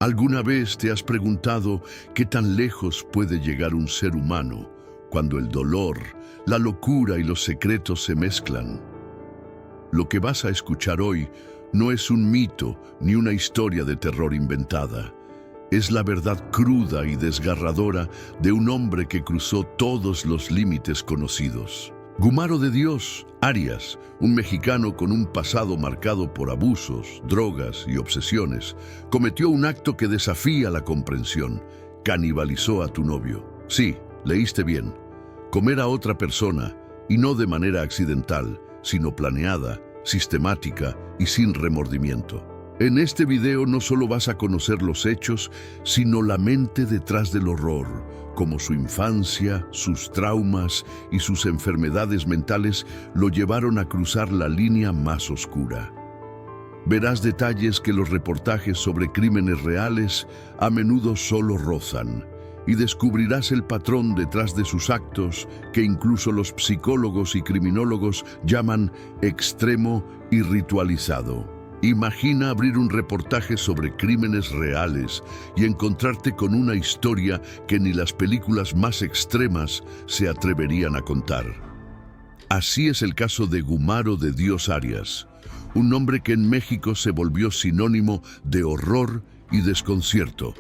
¿Alguna vez te has preguntado qué tan lejos puede llegar un ser humano cuando el dolor, la locura y los secretos se mezclan? Lo que vas a escuchar hoy no es un mito ni una historia de terror inventada. Es la verdad cruda y desgarradora de un hombre que cruzó todos los límites conocidos. Gumaro de Dios Arias, un mexicano con un pasado marcado por abusos, drogas y obsesiones, cometió un acto que desafía la comprensión. Canibalizó a tu novio. Sí, leíste bien. Comer a otra persona, y no de manera accidental, sino planeada, sistemática y sin remordimiento. En este video no solo vas a conocer los hechos, sino la mente detrás del horror, como su infancia, sus traumas y sus enfermedades mentales lo llevaron a cruzar la línea más oscura. Verás detalles que los reportajes sobre crímenes reales a menudo solo rozan, y descubrirás el patrón detrás de sus actos que incluso los psicólogos y criminólogos llaman extremo y ritualizado. Imagina abrir un reportaje sobre crímenes reales y encontrarte con una historia que ni las películas más extremas se atreverían a contar. Así es el caso de Gumaro de Dios Arias, un nombre que en México se volvió sinónimo de horror y desconcierto.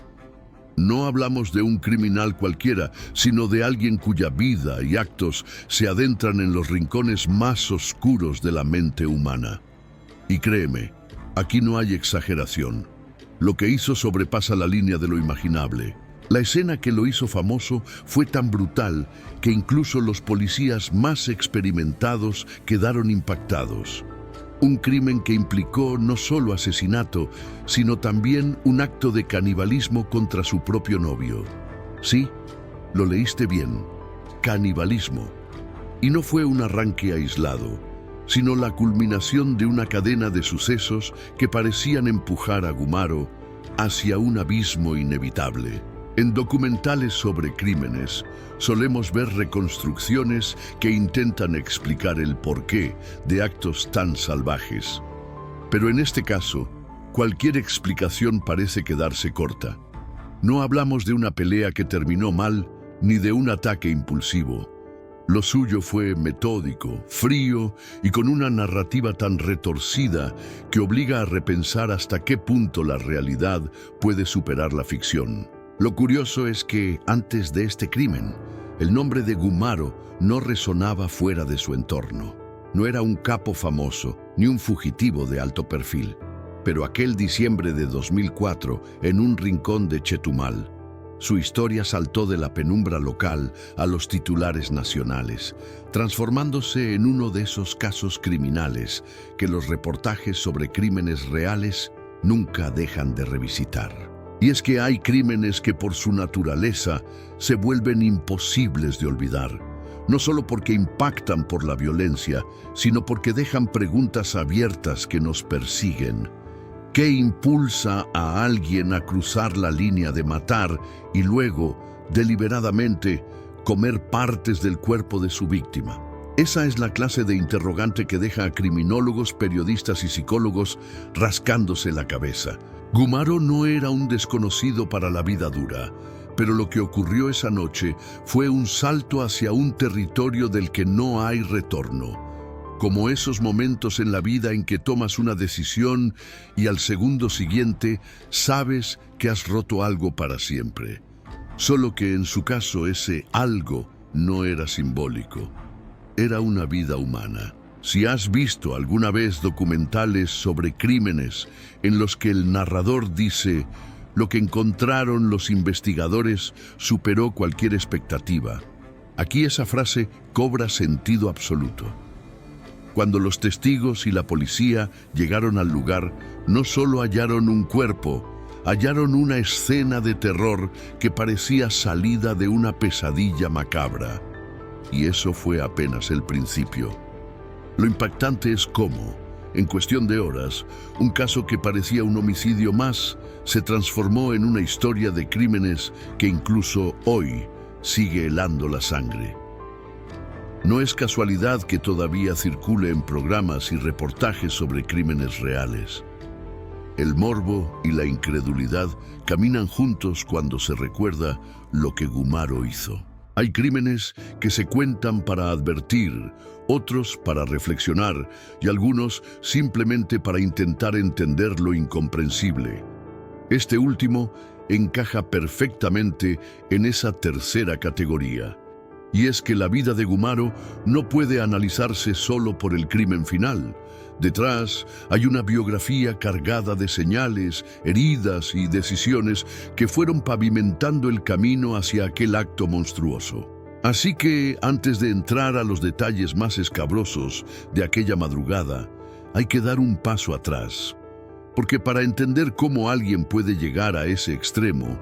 No hablamos de un criminal cualquiera, sino de alguien cuya vida y actos se adentran en los rincones más oscuros de la mente humana. Y créeme, aquí no hay exageración. Lo que hizo sobrepasa la línea de lo imaginable. La escena que lo hizo famoso fue tan brutal que incluso los policías más experimentados quedaron impactados. Un crimen que implicó no solo asesinato, sino también un acto de canibalismo contra su propio novio. Sí, lo leíste bien, canibalismo. Y no fue un arranque aislado, sino la culminación de una cadena de sucesos que parecían empujar a Gumaro hacia un abismo inevitable. En documentales sobre crímenes, solemos ver reconstrucciones que intentan explicar el porqué de actos tan salvajes. Pero en este caso, cualquier explicación parece quedarse corta. No hablamos de una pelea que terminó mal, ni de un ataque impulsivo. Lo suyo fue metódico, frío y con una narrativa tan retorcida que obliga a repensar hasta qué punto la realidad puede superar la ficción. Lo curioso es que, antes de este crimen, el nombre de Gumaro no resonaba fuera de su entorno. No era un capo famoso, ni un fugitivo de alto perfil. Pero aquel diciembre de 2004, en un rincón de Chetumal, su historia saltó de la penumbra local a los titulares nacionales, transformándose en uno de esos casos criminales que los reportajes sobre crímenes reales nunca dejan de revisitar. Y es que hay crímenes que por su naturaleza se vuelven imposibles de olvidar, no solo porque impactan por la violencia, sino porque dejan preguntas abiertas que nos persiguen. ¿Qué impulsa a alguien a cruzar la línea de matar y luego, deliberadamente, comer partes del cuerpo de su víctima? Esa es la clase de interrogante que deja a criminólogos, periodistas y psicólogos rascándose la cabeza. Gumaro no era un desconocido para la vida dura, pero lo que ocurrió esa noche fue un salto hacia un territorio del que no hay retorno. Como esos momentos en la vida en que tomas una decisión y al segundo siguiente sabes que has roto algo para siempre. Solo que en su caso ese algo no era simbólico, era una vida humana. Si has visto alguna vez documentales sobre crímenes en los que el narrador dice lo que encontraron los investigadores superó cualquier expectativa, aquí esa frase cobra sentido absoluto. Cuando los testigos y la policía llegaron al lugar, no solo hallaron un cuerpo, hallaron una escena de terror que parecía salida de una pesadilla macabra. Y eso fue apenas el principio. Lo impactante es cómo, en cuestión de horas, un caso que parecía un homicidio más se transformó en una historia de crímenes que incluso hoy sigue helando la sangre. No es casualidad que todavía circule en programas y reportajes sobre crímenes reales. El morbo y la incredulidad caminan juntos cuando se recuerda lo que Gumaro hizo. Hay crímenes que se cuentan para advertir, otros para reflexionar y algunos simplemente para intentar entender lo incomprensible. Este último encaja perfectamente en esa tercera categoría. Y es que la vida de Gumaro no puede analizarse solo por el crimen final. Detrás hay una biografía cargada de señales, heridas y decisiones que fueron pavimentando el camino hacia aquel acto monstruoso. Así que, antes de entrar a los detalles más escabrosos de aquella madrugada, hay que dar un paso atrás. Porque para entender cómo alguien puede llegar a ese extremo,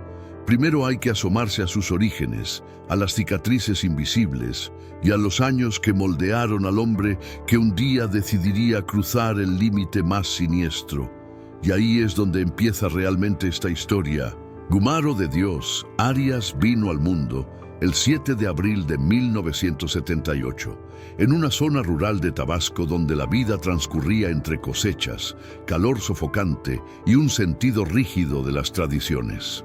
primero hay que asomarse a sus orígenes, a las cicatrices invisibles y a los años que moldearon al hombre que un día decidiría cruzar el límite más siniestro. Y ahí es donde empieza realmente esta historia. Gumaro de Dios Arias vino al mundo el 7 de abril de 1978, en una zona rural de Tabasco donde la vida transcurría entre cosechas, calor sofocante y un sentido rígido de las tradiciones.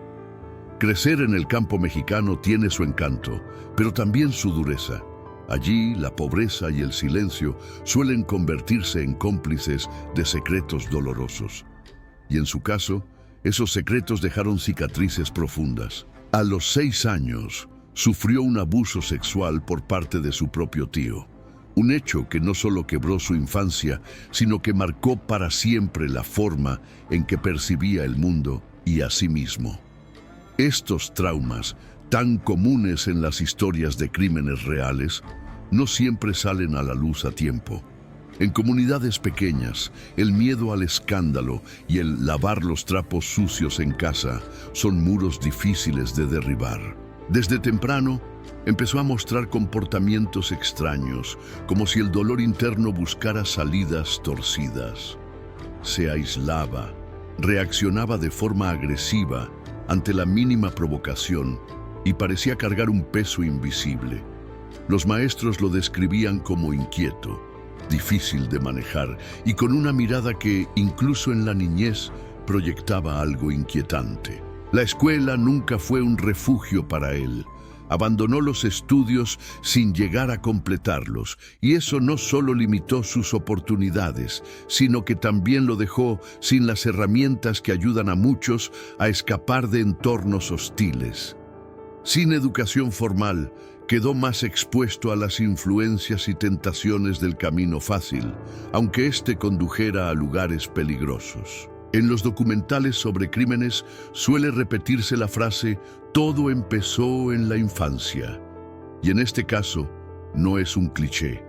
Crecer en el campo mexicano tiene su encanto, pero también su dureza. Allí, la pobreza y el silencio suelen convertirse en cómplices de secretos dolorosos. Y en su caso, esos secretos dejaron cicatrices profundas. A los 6 años, sufrió un abuso sexual por parte de su propio tío. Un hecho que no solo quebró su infancia, sino que marcó para siempre la forma en que percibía el mundo y a sí mismo. Estos traumas, tan comunes en las historias de crímenes reales, no siempre salen a la luz a tiempo. En comunidades pequeñas, el miedo al escándalo y el lavar los trapos sucios en casa son muros difíciles de derribar. Desde temprano, empezó a mostrar comportamientos extraños, como si el dolor interno buscara salidas torcidas. Se aislaba, reaccionaba de forma agresiva ante la mínima provocación y parecía cargar un peso invisible. Los maestros lo describían como inquieto, difícil de manejar y con una mirada que, incluso en la niñez, proyectaba algo inquietante. La escuela nunca fue un refugio para él. Abandonó los estudios sin llegar a completarlos, y eso no solo limitó sus oportunidades, sino que también lo dejó sin las herramientas que ayudan a muchos a escapar de entornos hostiles. Sin educación formal, quedó más expuesto a las influencias y tentaciones del camino fácil, aunque éste condujera a lugares peligrosos. En los documentales sobre crímenes suele repetirse la frase «todo empezó en la infancia». Y en este caso, no es un cliché.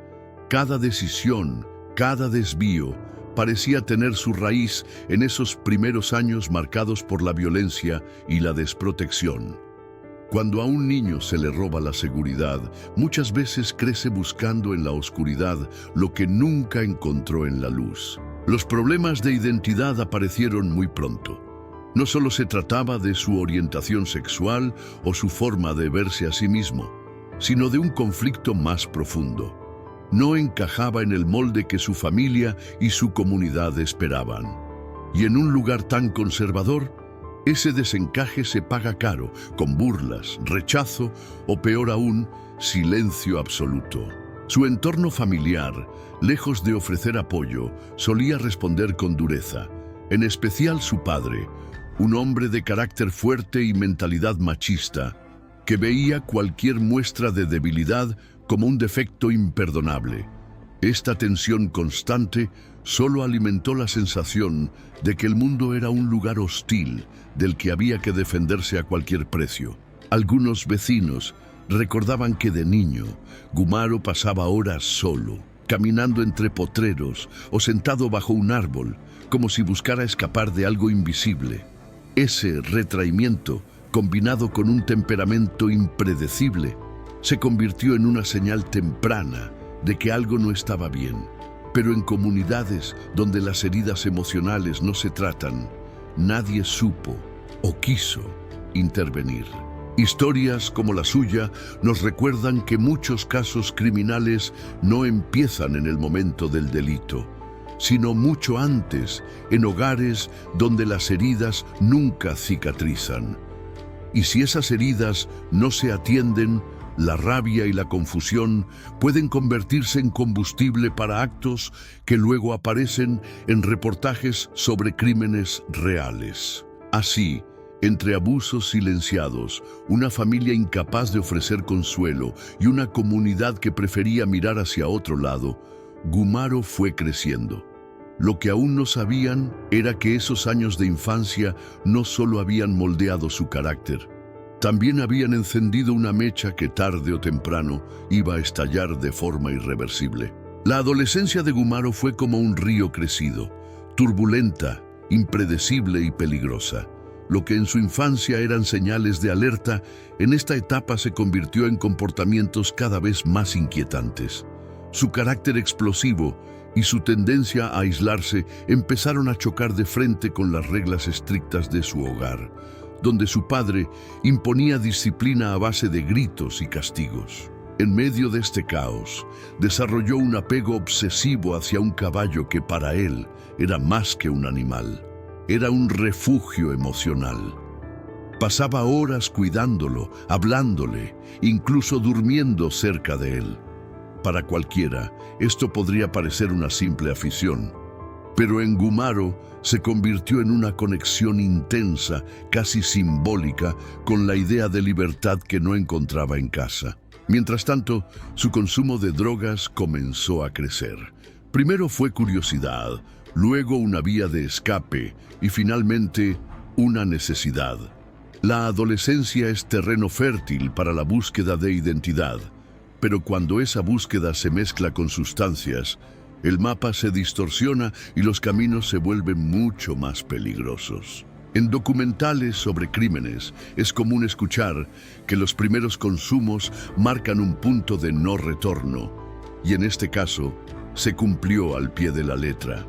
Cada decisión, cada desvío, parecía tener su raíz en esos primeros años marcados por la violencia y la desprotección. Cuando a un niño se le roba la seguridad, muchas veces crece buscando en la oscuridad lo que nunca encontró en la luz. Los problemas de identidad aparecieron muy pronto. No solo se trataba de su orientación sexual o su forma de verse a sí mismo, sino de un conflicto más profundo. No encajaba en el molde que su familia y su comunidad esperaban. Y en un lugar tan conservador, ese desencaje se paga caro, con burlas, rechazo o, peor aún, silencio absoluto. Su entorno familiar, lejos de ofrecer apoyo, solía responder con dureza, en especial su padre, un hombre de carácter fuerte y mentalidad machista, que veía cualquier muestra de debilidad como un defecto imperdonable. Esta tensión constante solo alimentó la sensación de que el mundo era un lugar hostil del que había que defenderse a cualquier precio. Algunos vecinos recordaban que de niño, Gumaro pasaba horas solo, caminando entre potreros o sentado bajo un árbol, como si buscara escapar de algo invisible. Ese retraimiento, combinado con un temperamento impredecible, se convirtió en una señal temprana de que algo no estaba bien. Pero en comunidades donde las heridas emocionales no se tratan, nadie supo o quiso intervenir. Historias como la suya nos recuerdan que muchos casos criminales no empiezan en el momento del delito. sino mucho antes, en hogares donde las heridas nunca cicatrizan. Y si esas heridas no se atienden, la rabia y la confusión pueden convertirse en combustible para actos que luego aparecen en reportajes sobre crímenes reales. Así, entre abusos silenciados, una familia incapaz de ofrecer consuelo y una comunidad que prefería mirar hacia otro lado, Gumaro fue creciendo. Lo que aún no sabían era que esos años de infancia no solo habían moldeado su carácter, también habían encendido una mecha que tarde o temprano iba a estallar de forma irreversible. La adolescencia de Gumaro fue como un río crecido, turbulenta, impredecible y peligrosa. Lo que en su infancia eran señales de alerta, en esta etapa se convirtió en comportamientos cada vez más inquietantes. Su carácter explosivo y su tendencia a aislarse empezaron a chocar de frente con las reglas estrictas de su hogar, donde su padre imponía disciplina a base de gritos y castigos. En medio de este caos, desarrolló un apego obsesivo hacia un caballo que para él era más que un animal. Era un refugio emocional. Pasaba horas cuidándolo, hablándole, incluso durmiendo cerca de él. Para cualquiera, esto podría parecer una simple afición, pero en Gumaro se convirtió en una conexión intensa, casi simbólica, con la idea de libertad que no encontraba en casa. Mientras tanto, su consumo de drogas comenzó a crecer. Primero fue curiosidad, luego una vía de escape y finalmente una necesidad. La adolescencia es terreno fértil para la búsqueda de identidad, pero cuando esa búsqueda se mezcla con sustancias, el mapa se distorsiona y los caminos se vuelven mucho más peligrosos. En documentales sobre crímenes es común escuchar que los primeros consumos marcan un punto de no retorno, y en este caso se cumplió al pie de la letra.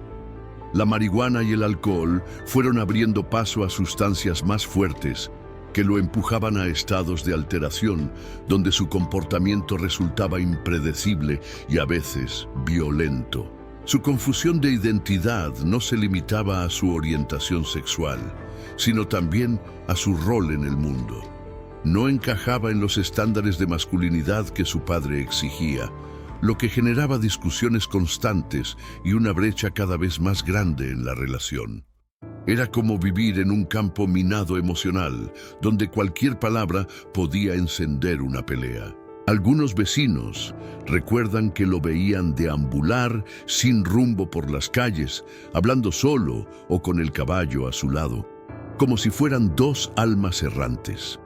La marihuana y el alcohol fueron abriendo paso a sustancias más fuertes que lo empujaban a estados de alteración, donde su comportamiento resultaba impredecible y a veces violento. Su confusión de identidad no se limitaba a su orientación sexual, sino también a su rol en el mundo. No encajaba en los estándares de masculinidad que su padre exigía, lo que generaba discusiones constantes y una brecha cada vez más grande en la relación. Era como vivir en un campo minado emocional, donde cualquier palabra podía encender una pelea. Algunos vecinos recuerdan que lo veían deambular sin rumbo por las calles, hablando solo o con el caballo a su lado, como si fueran dos almas errantes.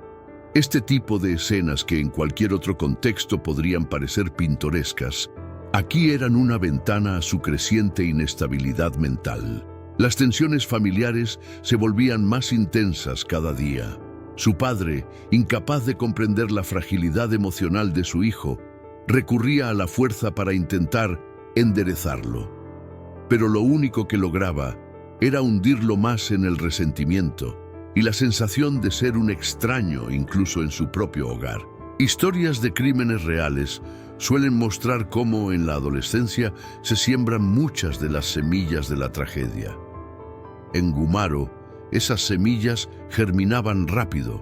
Este tipo de escenas que en cualquier otro contexto podrían parecer pintorescas, aquí eran una ventana a su creciente inestabilidad mental. Las tensiones familiares se volvían más intensas cada día. Su padre, incapaz de comprender la fragilidad emocional de su hijo, recurría a la fuerza para intentar enderezarlo. Pero lo único que lograba era hundirlo más en el resentimiento y la sensación de ser un extraño incluso en su propio hogar. Historias de crímenes reales suelen mostrar cómo en la adolescencia se siembran muchas de las semillas de la tragedia. En Gumaro, esas semillas germinaban rápido,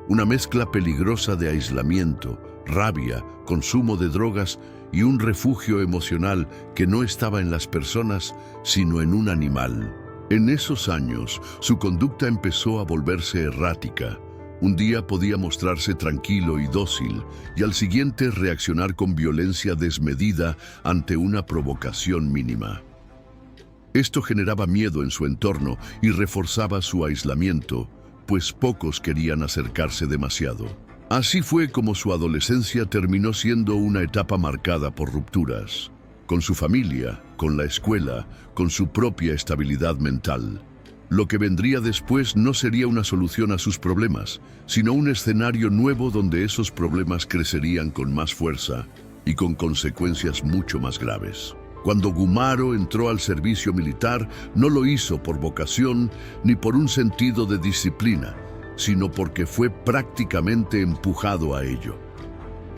una mezcla peligrosa de aislamiento, rabia, consumo de drogas y un refugio emocional que no estaba en las personas, sino en un animal. En esos años, su conducta empezó a volverse errática. Un día podía mostrarse tranquilo y dócil, y al siguiente reaccionar con violencia desmedida ante una provocación mínima. Esto generaba miedo en su entorno y reforzaba su aislamiento, pues pocos querían acercarse demasiado. Así fue como su adolescencia terminó siendo una etapa marcada por rupturas, con su familia, con la escuela, con su propia estabilidad mental. Lo que vendría después no sería una solución a sus problemas, sino un escenario nuevo donde esos problemas crecerían con más fuerza y con consecuencias mucho más graves. Cuando Gumaro entró al servicio militar, no lo hizo por vocación ni por un sentido de disciplina, sino porque fue prácticamente empujado a ello.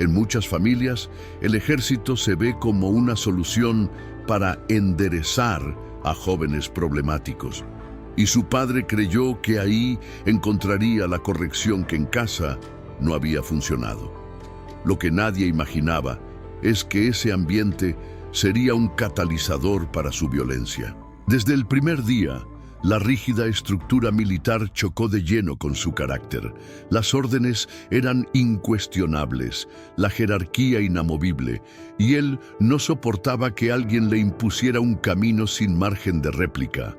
En muchas familias, el ejército se ve como una solución para enderezar a jóvenes problemáticos. Y su padre creyó que ahí encontraría la corrección que en casa no había funcionado. Lo que nadie imaginaba es que ese ambiente sería un catalizador para su violencia. Desde el primer día, la rígida estructura militar chocó de lleno con su carácter. Las órdenes eran incuestionables, la jerarquía inamovible, y él no soportaba que alguien le impusiera un camino sin margen de réplica.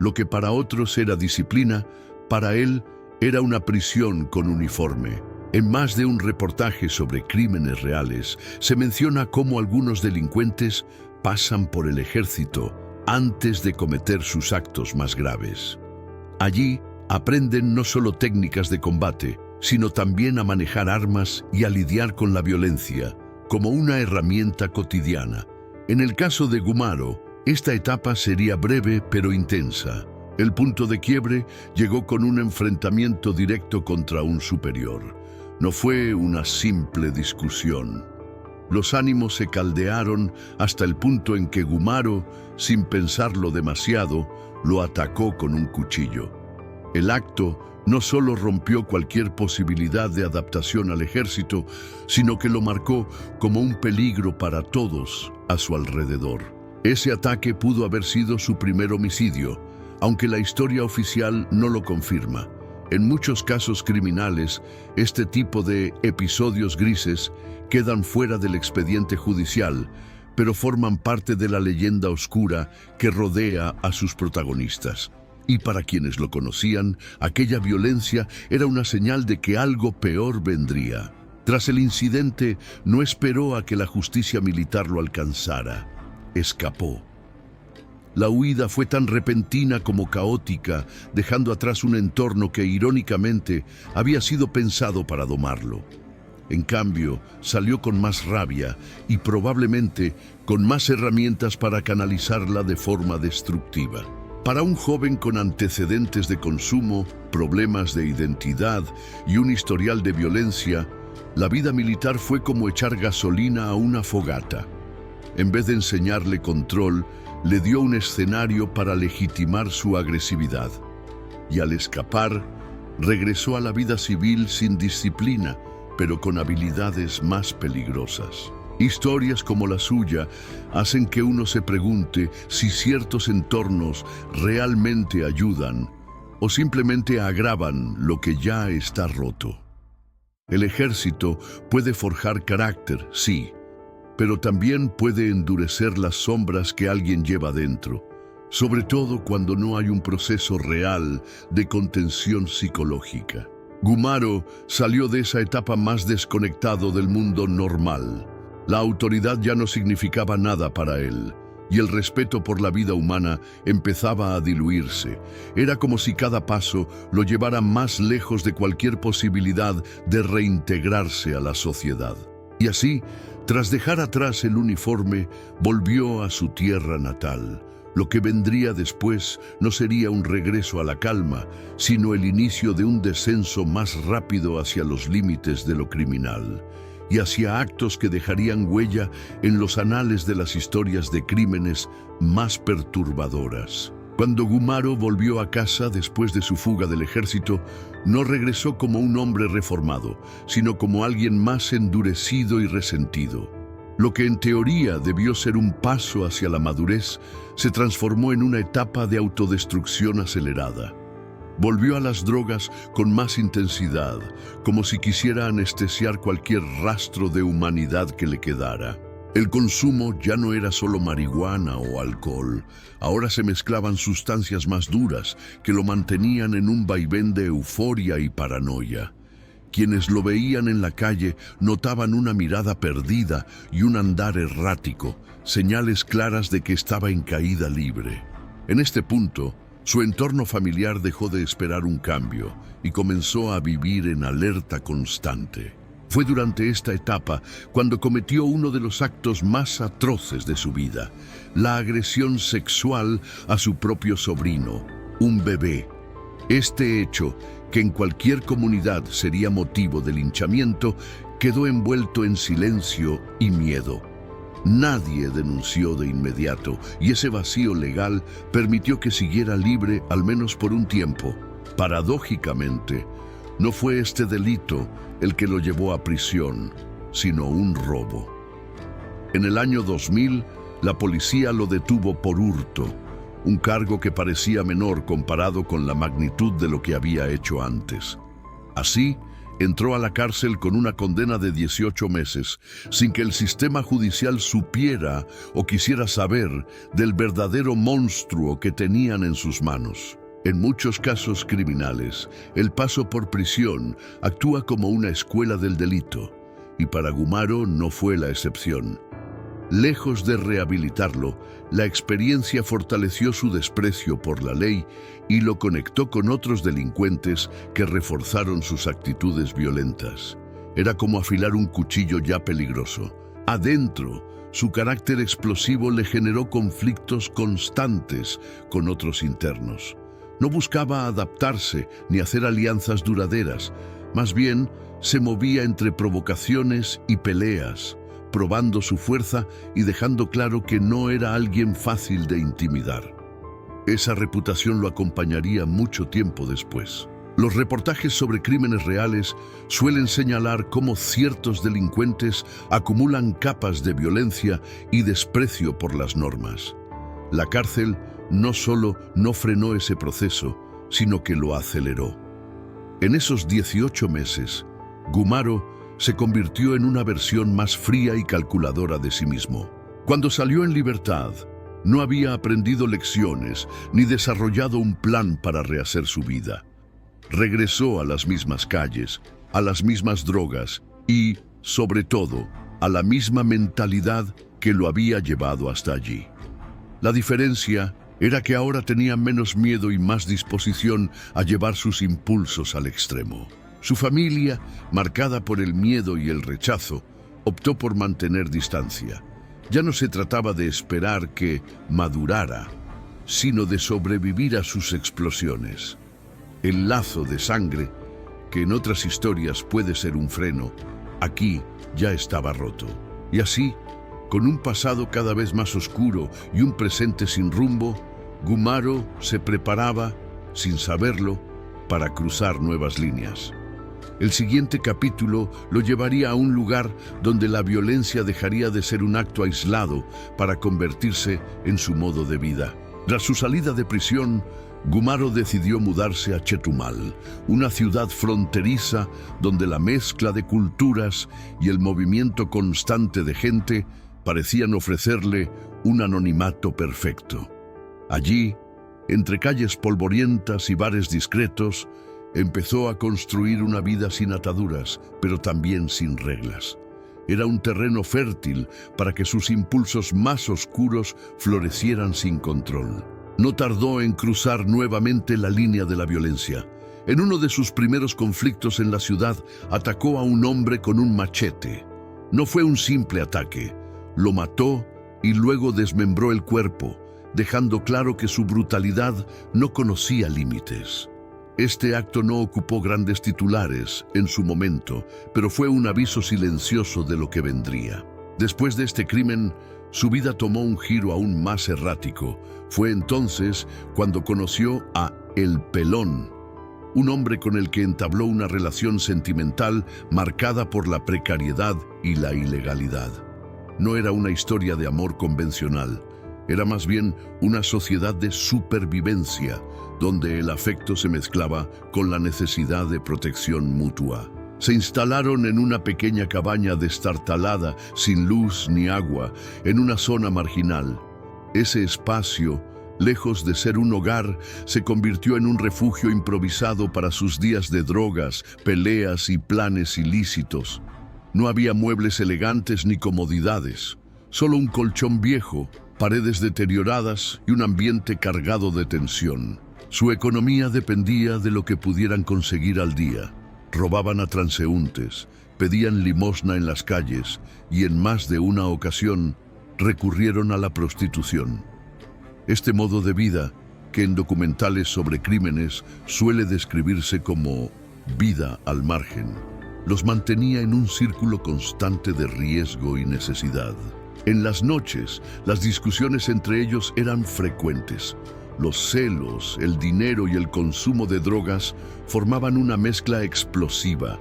Lo que para otros era disciplina, para él era una prisión con uniforme. En más de un reportaje sobre crímenes reales, se menciona cómo algunos delincuentes pasan por el ejército antes de cometer sus actos más graves. Allí aprenden no solo técnicas de combate, sino también a manejar armas y a lidiar con la violencia como una herramienta cotidiana. En el caso de Gumaro, esta etapa sería breve pero intensa. El punto de quiebre llegó con un enfrentamiento directo contra un superior. No fue una simple discusión. Los ánimos se caldearon hasta el punto en que Gumaro, sin pensarlo demasiado, lo atacó con un cuchillo. El acto no solo rompió cualquier posibilidad de adaptación al ejército, sino que lo marcó como un peligro para todos a su alrededor. Ese ataque pudo haber sido su primer homicidio, aunque la historia oficial no lo confirma. En muchos casos criminales, este tipo de episodios grises quedan fuera del expediente judicial, pero forman parte de la leyenda oscura que rodea a sus protagonistas. Y para quienes lo conocían, aquella violencia era una señal de que algo peor vendría. Tras el incidente, no esperó a que la justicia militar lo alcanzara. Escapó. La huida fue tan repentina como caótica, dejando atrás un entorno que irónicamente había sido pensado para domarlo. En cambio, salió con más rabia y probablemente con más herramientas para canalizarla de forma destructiva. Para un joven con antecedentes de consumo, problemas de identidad y un historial de violencia, la vida militar fue como echar gasolina a una fogata. En vez de enseñarle control, le dio un escenario para legitimar su agresividad. Y al escapar, regresó a la vida civil sin disciplina, pero con habilidades más peligrosas. Historias como la suya hacen que uno se pregunte si ciertos entornos realmente ayudan o simplemente agravan lo que ya está roto. El ejército puede forjar carácter, sí, pero también puede endurecer las sombras que alguien lleva dentro, sobre todo cuando no hay un proceso real de contención psicológica. Gumaro salió de esa etapa más desconectado del mundo normal. La autoridad ya no significaba nada para él, y el respeto por la vida humana empezaba a diluirse. Era como si cada paso lo llevara más lejos de cualquier posibilidad de reintegrarse a la sociedad. Y así, tras dejar atrás el uniforme, volvió a su tierra natal. Lo que vendría después no sería un regreso a la calma, sino el inicio de un descenso más rápido hacia los límites de lo criminal y hacia actos que dejarían huella en los anales de las historias de crímenes más perturbadoras. Cuando Gumaro volvió a casa después de su fuga del ejército, no regresó como un hombre reformado, sino como alguien más endurecido y resentido. Lo que en teoría debió ser un paso hacia la madurez, se transformó en una etapa de autodestrucción acelerada. Volvió a las drogas con más intensidad, como si quisiera anestesiar cualquier rastro de humanidad que le quedara. El consumo ya no era solo marihuana o alcohol, ahora se mezclaban sustancias más duras que lo mantenían en un vaivén de euforia y paranoia. Quienes lo veían en la calle notaban una mirada perdida y un andar errático, señales claras de que estaba en caída libre. En este punto, su entorno familiar dejó de esperar un cambio y comenzó a vivir en alerta constante. Fue durante esta etapa cuando cometió uno de los actos más atroces de su vida, la agresión sexual a su propio sobrino, un bebé. Este hecho, que en cualquier comunidad sería motivo de linchamiento, quedó envuelto en silencio y miedo. Nadie denunció de inmediato y ese vacío legal permitió que siguiera libre al menos por un tiempo. Paradójicamente, no fue este delito el que lo llevó a prisión, sino un robo. En el año 2000, la policía lo detuvo por hurto, un cargo que parecía menor comparado con la magnitud de lo que había hecho antes. Así, entró a la cárcel con una condena de 18 meses, sin que el sistema judicial supiera o quisiera saber del verdadero monstruo que tenían en sus manos. En muchos casos criminales, el paso por prisión actúa como una escuela del delito, y para Gumaro no fue la excepción. Lejos de rehabilitarlo, la experiencia fortaleció su desprecio por la ley y lo conectó con otros delincuentes que reforzaron sus actitudes violentas. Era como afilar un cuchillo ya peligroso. Adentro, su carácter explosivo le generó conflictos constantes con otros internos. No buscaba adaptarse ni hacer alianzas duraderas, más bien se movía entre provocaciones y peleas, probando su fuerza y dejando claro que no era alguien fácil de intimidar. Esa reputación lo acompañaría mucho tiempo después. Los reportajes sobre crímenes reales suelen señalar cómo ciertos delincuentes acumulan capas de violencia y desprecio por las normas. La cárcel no solo no frenó ese proceso, sino que lo aceleró. En esos 18 meses, Gumaro se convirtió en una versión más fría y calculadora de sí mismo. Cuando salió en libertad, no había aprendido lecciones ni desarrollado un plan para rehacer su vida. Regresó a las mismas calles, a las mismas drogas y, sobre todo, a la misma mentalidad que lo había llevado hasta allí. La diferencia era que ahora tenía menos miedo y más disposición a llevar sus impulsos al extremo. Su familia, marcada por el miedo y el rechazo, optó por mantener distancia. Ya no se trataba de esperar que madurara, sino de sobrevivir a sus explosiones. El lazo de sangre, que en otras historias puede ser un freno, aquí ya estaba roto. Y así, con un pasado cada vez más oscuro y un presente sin rumbo, Gumaro se preparaba, sin saberlo, para cruzar nuevas líneas. El siguiente capítulo lo llevaría a un lugar donde la violencia dejaría de ser un acto aislado para convertirse en su modo de vida. Tras su salida de prisión, Gumaro decidió mudarse a Chetumal, una ciudad fronteriza donde la mezcla de culturas y el movimiento constante de gente parecían ofrecerle un anonimato perfecto. Allí, entre calles polvorientas y bares discretos, empezó a construir una vida sin ataduras, pero también sin reglas. Era un terreno fértil para que sus impulsos más oscuros florecieran sin control. No tardó en cruzar nuevamente la línea de la violencia. En uno de sus primeros conflictos en la ciudad, atacó a un hombre con un machete. No fue un simple ataque. Lo mató y luego desmembró el cuerpo, dejando claro que su brutalidad no conocía límites. Este acto no ocupó grandes titulares en su momento, pero fue un aviso silencioso de lo que vendría. Después de este crimen, su vida tomó un giro aún más errático. Fue entonces cuando conoció a El Pelón, un hombre con el que entabló una relación sentimental marcada por la precariedad y la ilegalidad. No era una historia de amor convencional, era más bien una sociedad de supervivencia, donde el afecto se mezclaba con la necesidad de protección mutua. Se instalaron en una pequeña cabaña destartalada, sin luz ni agua, en una zona marginal. Ese espacio, lejos de ser un hogar, se convirtió en un refugio improvisado para sus días de drogas, peleas y planes ilícitos. No había muebles elegantes ni comodidades, solo un colchón viejo, paredes deterioradas y un ambiente cargado de tensión. Su economía dependía de lo que pudieran conseguir al día. Robaban a transeúntes, pedían limosna en las calles y en más de una ocasión recurrieron a la prostitución. Este modo de vida, que en documentales sobre crímenes suele describirse como vida al margen, los mantenía en un círculo constante de riesgo y necesidad. En las noches, las discusiones entre ellos eran frecuentes. Los celos, el dinero y el consumo de drogas formaban una mezcla explosiva.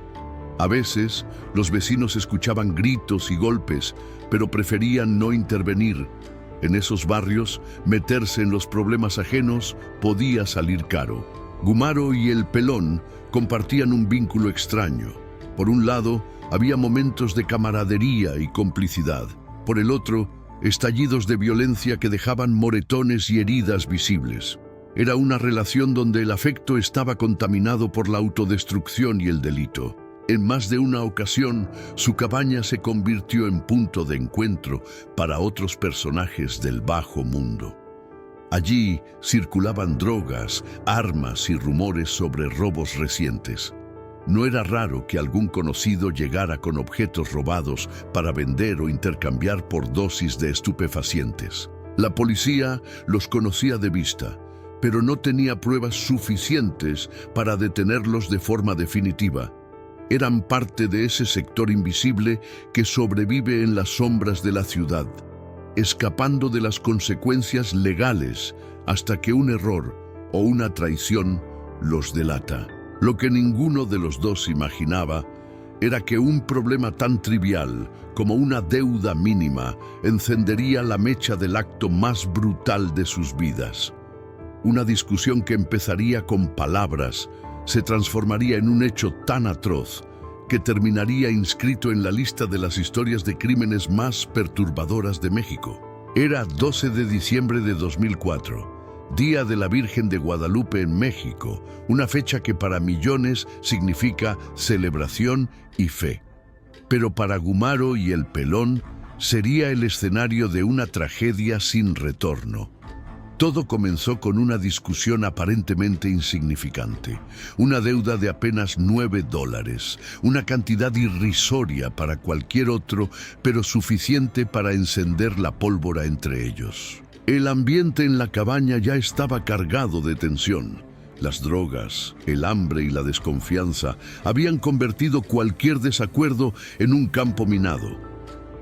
A veces, los vecinos escuchaban gritos y golpes, pero preferían no intervenir. En esos barrios, meterse en los problemas ajenos podía salir caro. Gumaro y el Pelón compartían un vínculo extraño. Por un lado, había momentos de camaradería y complicidad. Por el otro, estallidos de violencia que dejaban moretones y heridas visibles. Era una relación donde el afecto estaba contaminado por la autodestrucción y el delito. En más de una ocasión, su cabaña se convirtió en punto de encuentro para otros personajes del bajo mundo. Allí circulaban drogas, armas y rumores sobre robos recientes. No era raro que algún conocido llegara con objetos robados para vender o intercambiar por dosis de estupefacientes. La policía los conocía de vista, pero no tenía pruebas suficientes para detenerlos de forma definitiva. Eran parte de ese sector invisible que sobrevive en las sombras de la ciudad, escapando de las consecuencias legales hasta que un error o una traición los delata. Lo que ninguno de los dos imaginaba era que un problema tan trivial como una deuda mínima encendería la mecha del acto más brutal de sus vidas. Una discusión que empezaría con palabras se transformaría en un hecho tan atroz que terminaría inscrito en la lista de las historias de crímenes más perturbadoras de México. Era 12 de diciembre de 2004. Día de la Virgen de Guadalupe en México, una fecha que para millones significa celebración y fe. Pero para Gumaro y el Pelón sería el escenario de una tragedia sin retorno. Todo comenzó con una discusión aparentemente insignificante, una deuda de apenas $9, una cantidad irrisoria para cualquier otro, pero suficiente para encender la pólvora entre ellos. El ambiente en la cabaña ya estaba cargado de tensión. Las drogas, el hambre y la desconfianza habían convertido cualquier desacuerdo en un campo minado.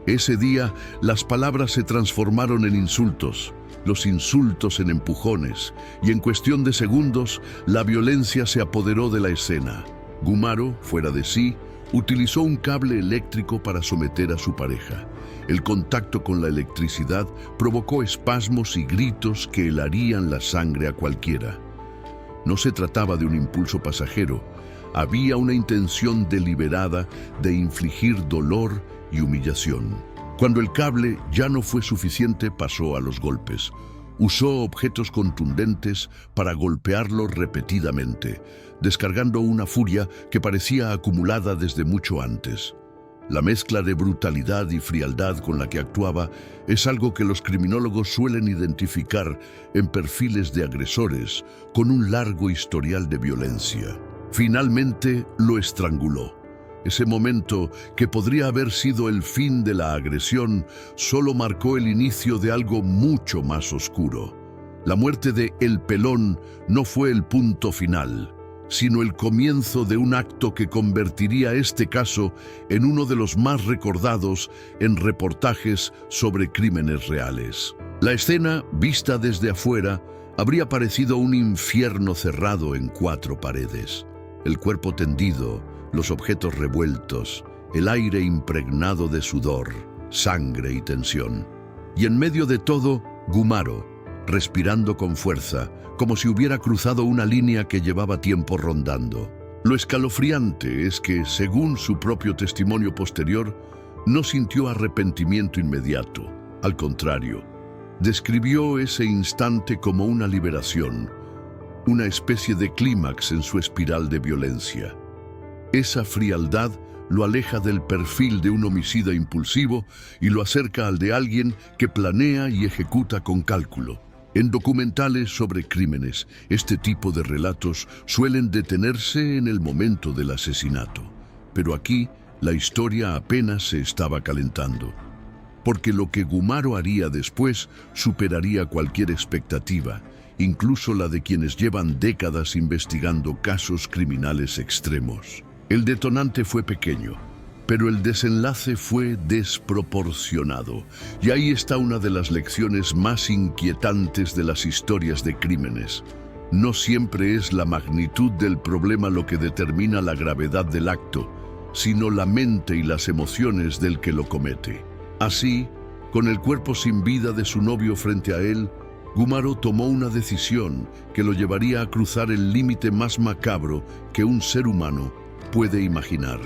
Ese día, las palabras se transformaron en insultos, los insultos en empujones, y en cuestión de segundos, la violencia se apoderó de la escena. Gumaro, fuera de sí, utilizó un cable eléctrico para someter a su pareja. El contacto con la electricidad provocó espasmos y gritos que helarían la sangre a cualquiera. No se trataba de un impulso pasajero, había una intención deliberada de infligir dolor y humillación. Cuando el cable ya no fue suficiente, pasó a los golpes. Usó objetos contundentes para golpearlo repetidamente, descargando una furia que parecía acumulada desde mucho antes. La mezcla de brutalidad y frialdad con la que actuaba es algo que los criminólogos suelen identificar en perfiles de agresores con un largo historial de violencia. Finalmente lo estranguló. Ese momento, que podría haber sido el fin de la agresión, solo marcó el inicio de algo mucho más oscuro. La muerte de El Pelón no fue el punto final, sino el comienzo de un acto que convertiría este caso en uno de los más recordados en reportajes sobre crímenes reales. La escena, vista desde afuera, habría parecido un infierno cerrado en 4 paredes. El cuerpo tendido, los objetos revueltos, el aire impregnado de sudor, sangre y tensión. Y en medio de todo, Gumaro, respirando con fuerza, como si hubiera cruzado una línea que llevaba tiempo rondando. Lo escalofriante es que, según su propio testimonio posterior, no sintió arrepentimiento inmediato. Al contrario, describió ese instante como una liberación, una especie de clímax en su espiral de violencia. Esa frialdad lo aleja del perfil de un homicida impulsivo y lo acerca al de alguien que planea y ejecuta con cálculo. En documentales sobre crímenes, este tipo de relatos suelen detenerse en el momento del asesinato. Pero aquí, la historia apenas se estaba calentando. Porque lo que Gumaro haría después superaría cualquier expectativa, incluso la de quienes llevan décadas investigando casos criminales extremos. El detonante fue pequeño. Pero el desenlace fue desproporcionado. Y ahí está una de las lecciones más inquietantes de las historias de crímenes. No siempre es la magnitud del problema lo que determina la gravedad del acto, sino la mente y las emociones del que lo comete. Así, con el cuerpo sin vida de su novio frente a él, Gumaro tomó una decisión que lo llevaría a cruzar el límite más macabro que un ser humano puede imaginar.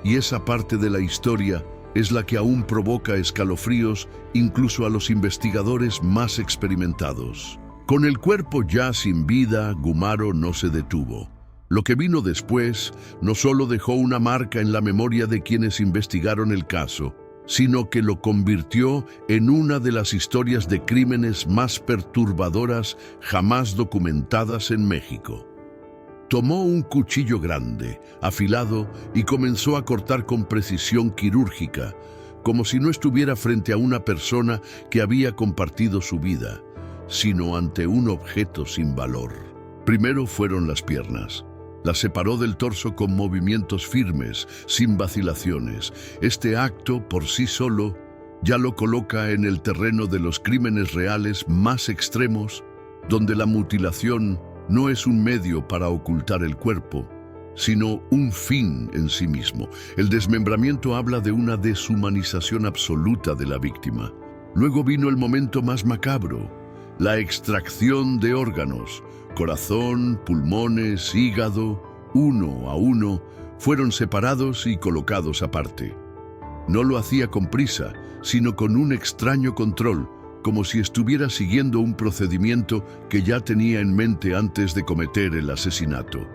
Y esa parte de la historia es la que aún provoca escalofríos incluso a los investigadores más experimentados. Con el cuerpo ya sin vida, Gumaro no se detuvo. Lo que vino después no solo dejó una marca en la memoria de quienes investigaron el caso, sino que lo convirtió en una de las historias de crímenes más perturbadoras jamás documentadas en México. Tomó un cuchillo grande, afilado, y comenzó a cortar con precisión quirúrgica, como si no estuviera frente a una persona que había compartido su vida, sino ante un objeto sin valor. Primero fueron las piernas. Las separó del torso con movimientos firmes, sin vacilaciones. Este acto, por sí solo, ya lo coloca en el terreno de los crímenes reales más extremos, donde la mutilación no es un medio para ocultar el cuerpo, sino un fin en sí mismo. El desmembramiento habla de una deshumanización absoluta de la víctima. Luego vino el momento más macabro, la extracción de órganos. Corazón, pulmones, hígado, uno a uno, fueron separados y colocados aparte. No lo hacía con prisa, sino con un extraño control, como si estuviera siguiendo un procedimiento que ya tenía en mente antes de cometer el asesinato.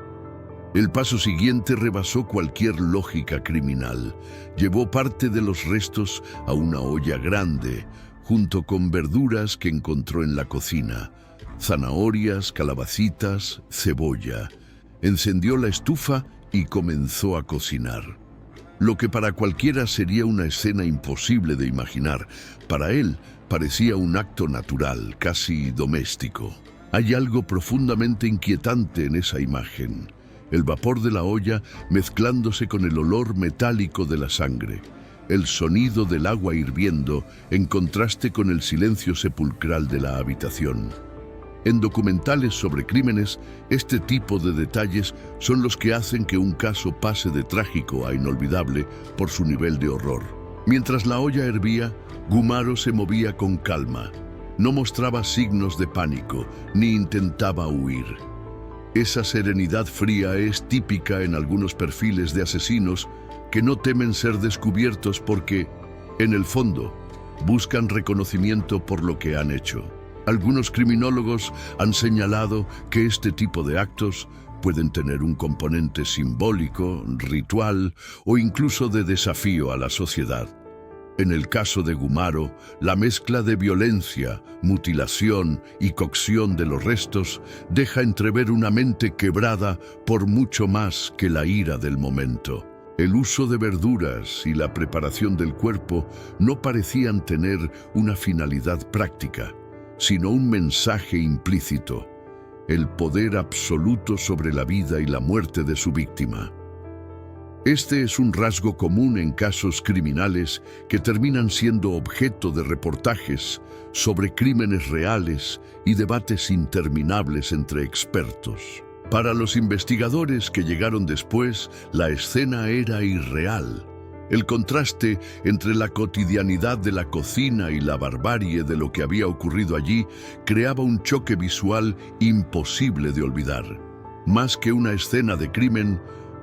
El paso siguiente rebasó cualquier lógica criminal. Llevó parte de los restos a una olla grande, junto con verduras que encontró en la cocina. Zanahorias, calabacitas, cebolla. Encendió la estufa y comenzó a cocinar. Lo que para cualquiera sería una escena imposible de imaginar, para él parecía un acto natural, casi doméstico. Hay algo profundamente inquietante en esa imagen. El vapor de la olla mezclándose con el olor metálico de la sangre. El sonido del agua hirviendo en contraste con el silencio sepulcral de la habitación. En documentales sobre crímenes, este tipo de detalles son los que hacen que un caso pase de trágico a inolvidable por su nivel de horror. Mientras la olla hervía, Gumaro se movía con calma. No mostraba signos de pánico, ni intentaba huir. Esa serenidad fría es típica en algunos perfiles de asesinos que no temen ser descubiertos porque, en el fondo, buscan reconocimiento por lo que han hecho. Algunos criminólogos han señalado que este tipo de actos pueden tener un componente simbólico, ritual o incluso de desafío a la sociedad. En el caso de Gumaro, la mezcla de violencia, mutilación y cocción de los restos deja entrever una mente quebrada por mucho más que la ira del momento. El uso de verduras y la preparación del cuerpo no parecían tener una finalidad práctica, sino un mensaje implícito, el poder absoluto sobre la vida y la muerte de su víctima. Este es un rasgo común en casos criminales que terminan siendo objeto de reportajes sobre crímenes reales y debates interminables entre expertos. Para los investigadores que llegaron después, la escena era irreal. El contraste entre la cotidianidad de la cocina y la barbarie de lo que había ocurrido allí creaba un choque visual imposible de olvidar. Más que una escena de crimen,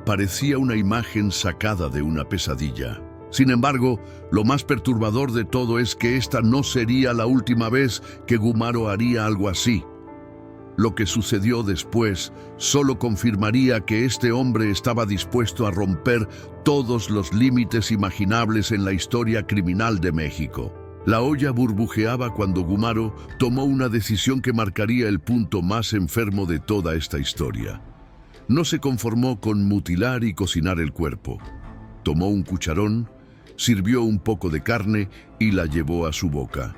parecía una imagen sacada de una pesadilla. Sin embargo, lo más perturbador de todo es que esta no sería la última vez que Gumaro haría algo así. Lo que sucedió después solo confirmaría que este hombre estaba dispuesto a romper todos los límites imaginables en la historia criminal de México. La olla burbujeaba cuando Gumaro tomó una decisión que marcaría el punto más enfermo de toda esta historia. No se conformó con mutilar y cocinar el cuerpo. Tomó un cucharón, sirvió un poco de carne y la llevó a su boca.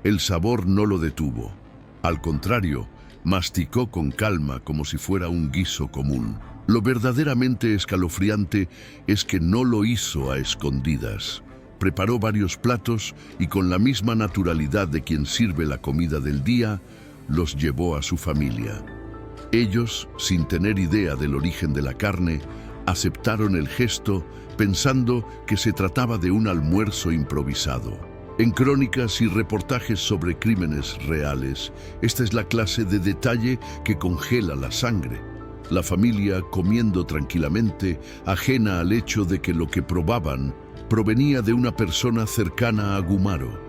El sabor no lo detuvo. Al contrario, masticó con calma como si fuera un guiso común. Lo verdaderamente escalofriante es que no lo hizo a escondidas. Preparó varios platos y con la misma naturalidad de quien sirve la comida del día, los llevó a su familia. Ellos, sin tener idea del origen de la carne, aceptaron el gesto pensando que se trataba de un almuerzo improvisado. En crónicas y reportajes sobre crímenes reales, esta es la clase de detalle que congela la sangre. La familia comiendo tranquilamente, ajena al hecho de que lo que probaban provenía de una persona cercana a Gumaro.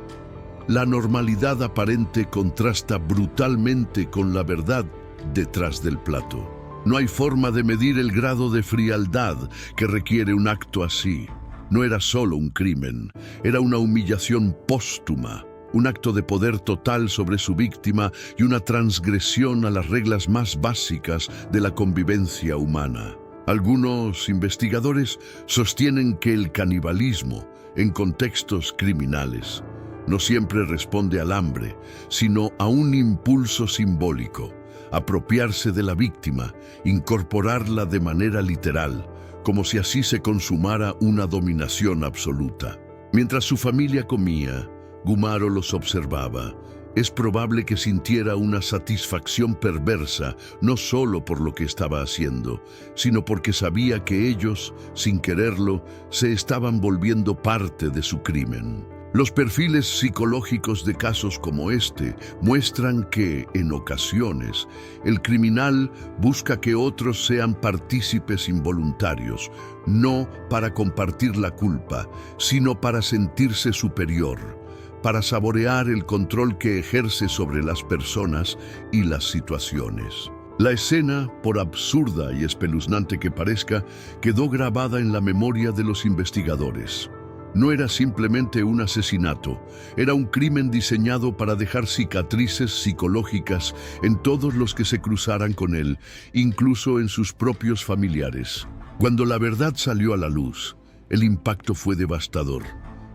La normalidad aparente contrasta brutalmente con la verdad detrás del plato. No hay forma de medir el grado de frialdad que requiere un acto así. No era solo un crimen, era una humillación póstuma, un acto de poder total sobre su víctima y una transgresión a las reglas más básicas de la convivencia humana. Algunos investigadores sostienen que el canibalismo, en contextos criminales, no siempre responde al hambre, sino a un impulso simbólico, apropiarse de la víctima, incorporarla de manera literal, como si así se consumara una dominación absoluta. Mientras su familia comía, Gumaro los observaba. Es probable que sintiera una satisfacción perversa, no solo por lo que estaba haciendo, sino porque sabía que ellos, sin quererlo, se estaban volviendo parte de su crimen. Los perfiles psicológicos de casos como este muestran que, en ocasiones, el criminal busca que otros sean partícipes involuntarios, no para compartir la culpa, sino para sentirse superior, para saborear el control que ejerce sobre las personas y las situaciones. La escena, por absurda y espeluznante que parezca, quedó grabada en la memoria de los investigadores. No era simplemente un asesinato, era un crimen diseñado para dejar cicatrices psicológicas en todos los que se cruzaran con él, incluso en sus propios familiares. Cuando la verdad salió a la luz, el impacto fue devastador.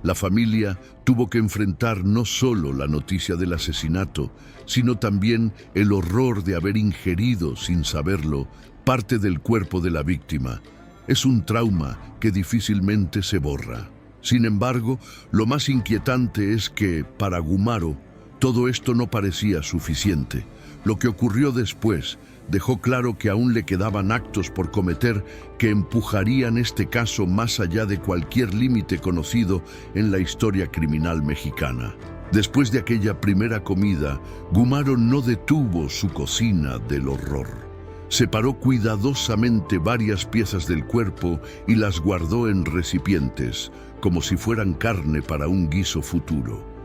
La familia tuvo que enfrentar no solo la noticia del asesinato, sino también el horror de haber ingerido, sin saberlo, parte del cuerpo de la víctima. Es un trauma que difícilmente se borra. Sin embargo, lo más inquietante es que, para Gumaro, todo esto no parecía suficiente. Lo que ocurrió después dejó claro que aún le quedaban actos por cometer que empujarían este caso más allá de cualquier límite conocido en la historia criminal mexicana. Después de aquella primera comida, Gumaro no detuvo su cocina del horror. Separó cuidadosamente varias piezas del cuerpo y las guardó en recipientes, como si fueran carne para un guiso futuro.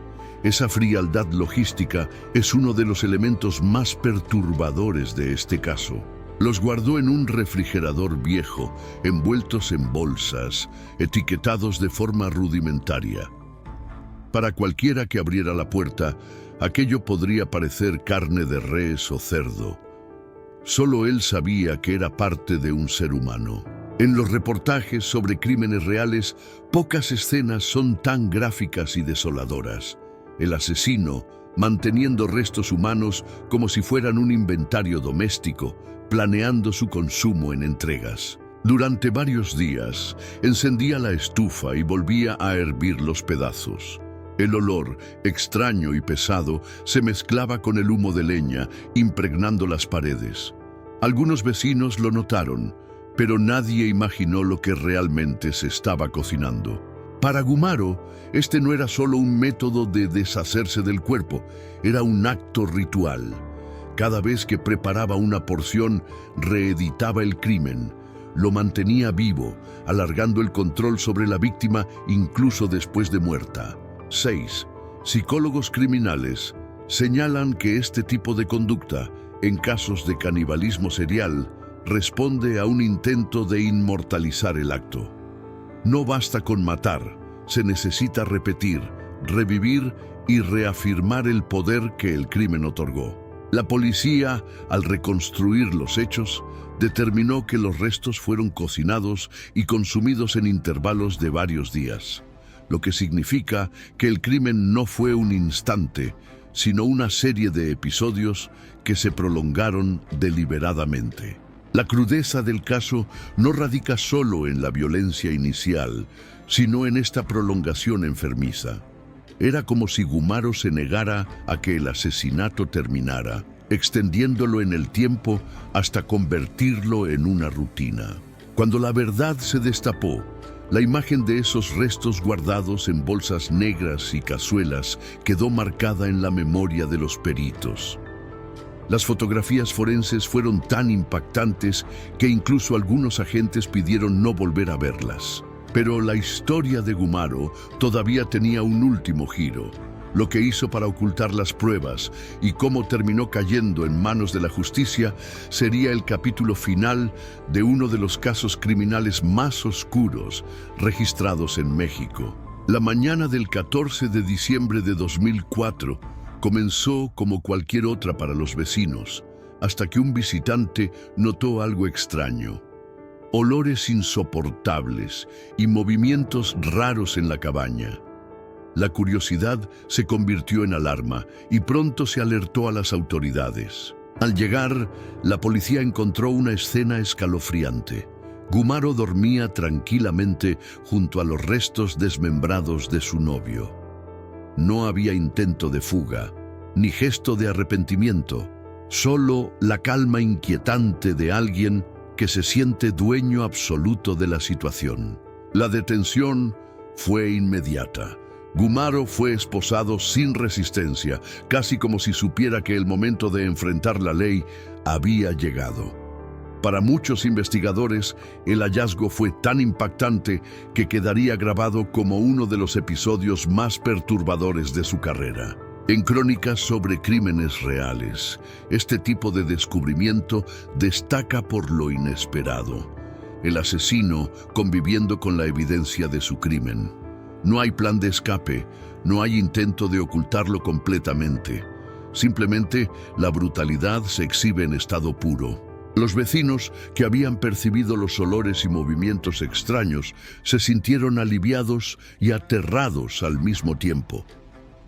Esa frialdad logística es uno de los elementos más perturbadores de este caso. Los guardó en un refrigerador viejo, envueltos en bolsas, etiquetados de forma rudimentaria. Para cualquiera que abriera la puerta, aquello podría parecer carne de res o cerdo. Solo él sabía que era parte de un ser humano. En los reportajes sobre crímenes reales, pocas escenas son tan gráficas y desoladoras. El asesino, manteniendo restos humanos como si fueran un inventario doméstico, planeando su consumo en entregas. Durante varios días, encendía la estufa y volvía a hervir los pedazos. El olor, extraño y pesado, se mezclaba con el humo de leña, impregnando las paredes. Algunos vecinos lo notaron, pero nadie imaginó lo que realmente se estaba cocinando. Para Gumaro, este no era solo un método de deshacerse del cuerpo, era un acto ritual. Cada vez que preparaba una porción, reeditaba el crimen, lo mantenía vivo, alargando el control sobre la víctima incluso después de muerta. 6. Psicólogos criminales señalan que este tipo de conducta, en casos de canibalismo serial, responde a un intento de inmortalizar el acto. No basta con matar, se necesita repetir, revivir y reafirmar el poder que el crimen otorgó. La policía, al reconstruir los hechos, determinó que los restos fueron cocinados y consumidos en intervalos de varios días, lo que significa que el crimen no fue un instante, sino una serie de episodios que se prolongaron deliberadamente. La crudeza del caso no radica solo en la violencia inicial, sino en esta prolongación enfermiza. Era como si Gumaro se negara a que el asesinato terminara, extendiéndolo en el tiempo hasta convertirlo en una rutina. Cuando la verdad se destapó, la imagen de esos restos guardados en bolsas negras y cazuelas quedó marcada en la memoria de los peritos. Las fotografías forenses fueron tan impactantes que incluso algunos agentes pidieron no volver a verlas. Pero la historia de Gumaro todavía tenía un último giro. Lo que hizo para ocultar las pruebas y cómo terminó cayendo en manos de la justicia sería el capítulo final de uno de los casos criminales más oscuros registrados en México. La mañana del 14 de diciembre de 2004 comenzó como cualquier otra para los vecinos, hasta que un visitante notó algo extraño. Olores insoportables y movimientos raros en la cabaña. La curiosidad se convirtió en alarma y pronto se alertó a las autoridades. Al llegar, la policía encontró una escena escalofriante. Gumaro dormía tranquilamente junto a los restos desmembrados de su novio. No había intento de fuga, ni gesto de arrepentimiento, solo la calma inquietante de alguien que se siente dueño absoluto de la situación. La detención fue inmediata. Gumaro fue esposado sin resistencia, casi como si supiera que el momento de enfrentar la ley había llegado. Para muchos investigadores, el hallazgo fue tan impactante que quedaría grabado como uno de los episodios más perturbadores de su carrera. En Crónicas sobre Crímenes Reales, este tipo de descubrimiento destaca por lo inesperado. El asesino conviviendo con la evidencia de su crimen. No hay plan de escape, no hay intento de ocultarlo completamente. Simplemente la brutalidad se exhibe en estado puro. Los vecinos, que habían percibido los olores y movimientos extraños, se sintieron aliviados y aterrados al mismo tiempo.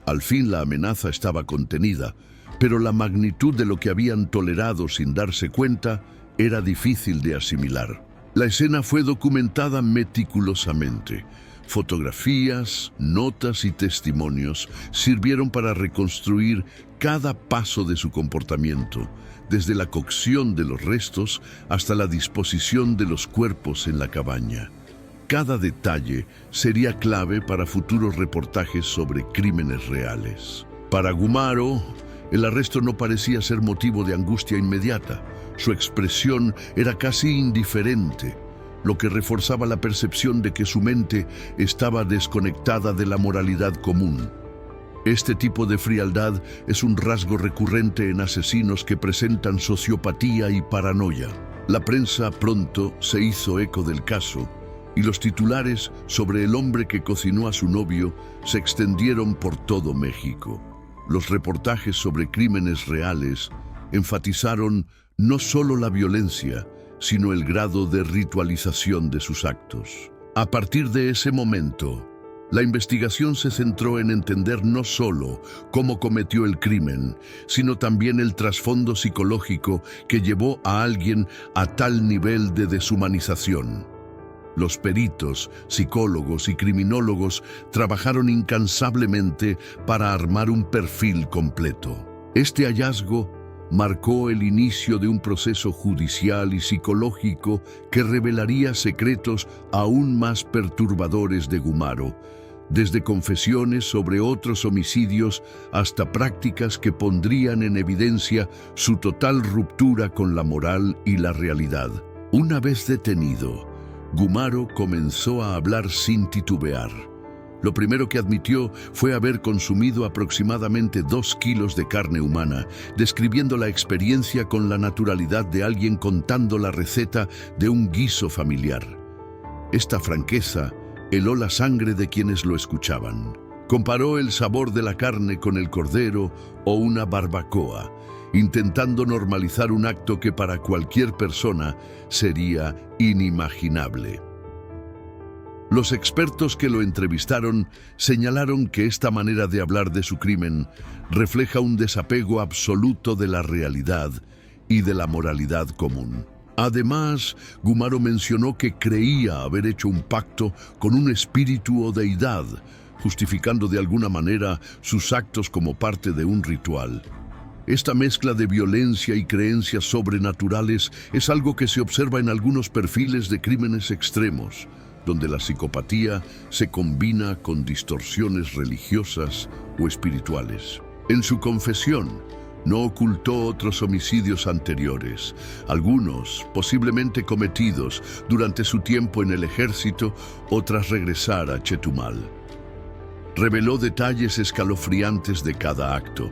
Al fin la amenaza estaba contenida, pero la magnitud de lo que habían tolerado sin darse cuenta era difícil de asimilar. La escena fue documentada meticulosamente. Fotografías, notas y testimonios sirvieron para reconstruir cada paso de su comportamiento, desde la cocción de los restos hasta la disposición de los cuerpos en la cabaña. Cada detalle sería clave para futuros reportajes sobre crímenes reales. Para Gumaro, el arresto no parecía ser motivo de angustia inmediata. Su expresión era casi indiferente, lo que reforzaba la percepción de que su mente estaba desconectada de la moralidad común. Este tipo de frialdad es un rasgo recurrente en asesinos que presentan sociopatía y paranoia. La prensa pronto se hizo eco del caso, y los titulares sobre el hombre que cocinó a su novio se extendieron por todo México. Los reportajes sobre crímenes reales enfatizaron no solo la violencia, sino el grado de ritualización de sus actos. A partir de ese momento, la investigación se centró en entender no solo cómo cometió el crimen, sino también el trasfondo psicológico que llevó a alguien a tal nivel de deshumanización. Los peritos, psicólogos y criminólogos trabajaron incansablemente para armar un perfil completo. Este hallazgo marcó el inicio de un proceso judicial y psicológico que revelaría secretos aún más perturbadores de Gumaro, desde confesiones sobre otros homicidios hasta prácticas que pondrían en evidencia su total ruptura con la moral y la realidad. Una vez detenido, Gumaro comenzó a hablar sin titubear. Lo primero que admitió fue haber consumido aproximadamente 2 kilos de carne humana, describiendo la experiencia con la naturalidad de alguien contando la receta de un guiso familiar. Esta franqueza heló la sangre de quienes lo escuchaban. Comparó el sabor de la carne con el cordero o una barbacoa, intentando normalizar un acto que para cualquier persona sería inimaginable. Los expertos que lo entrevistaron señalaron que esta manera de hablar de su crimen refleja un desapego absoluto de la realidad y de la moralidad común. Además, Gumaro mencionó que creía haber hecho un pacto con un espíritu o deidad, justificando de alguna manera sus actos como parte de un ritual. Esta mezcla de violencia y creencias sobrenaturales es algo que se observa en algunos perfiles de crímenes extremos, donde la psicopatía se combina con distorsiones religiosas o espirituales. En su confesión, no ocultó otros homicidios anteriores, algunos posiblemente cometidos durante su tiempo en el ejército o tras regresar a Chetumal. Reveló detalles escalofriantes de cada acto,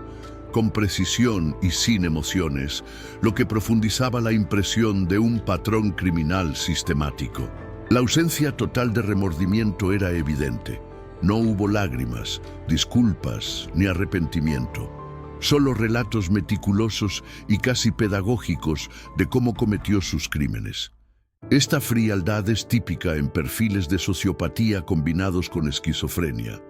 con precisión y sin emociones, lo que profundizaba la impresión de un patrón criminal sistemático. La ausencia total de remordimiento era evidente. No hubo lágrimas, disculpas ni arrepentimiento. Solo relatos meticulosos y casi pedagógicos de cómo cometió sus crímenes. Esta frialdad es típica en perfiles de sociopatía combinados con esquizofrenia,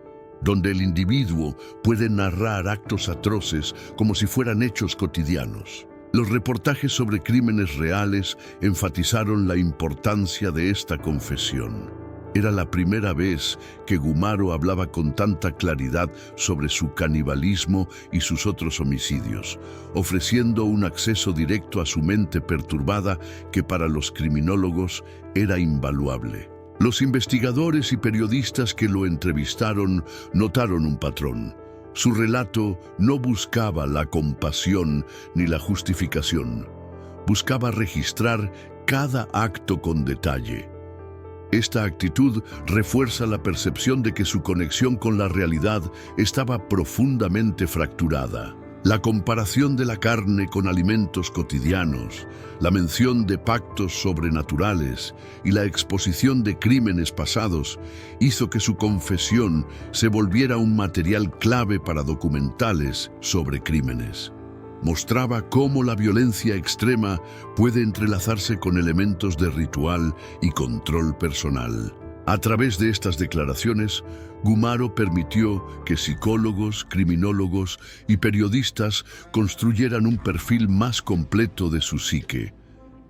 donde el individuo puede narrar actos atroces como si fueran hechos cotidianos. Los reportajes sobre crímenes reales enfatizaron la importancia de esta confesión. Era la primera vez que Gumaro hablaba con tanta claridad sobre su canibalismo y sus otros homicidios, ofreciendo un acceso directo a su mente perturbada que para los criminólogos era invaluable. Los investigadores y periodistas que lo entrevistaron notaron un patrón. Su relato no buscaba la compasión ni la justificación. Buscaba registrar cada acto con detalle. Esta actitud refuerza la percepción de que su conexión con la realidad estaba profundamente fracturada. La comparación de la carne con alimentos cotidianos, la mención de pactos sobrenaturales y la exposición de crímenes pasados hizo que su confesión se volviera un material clave para documentales sobre crímenes. Mostraba cómo la violencia extrema puede entrelazarse con elementos de ritual y control personal. A través de estas declaraciones, Gumaro permitió que psicólogos, criminólogos y periodistas construyeran un perfil más completo de su psique.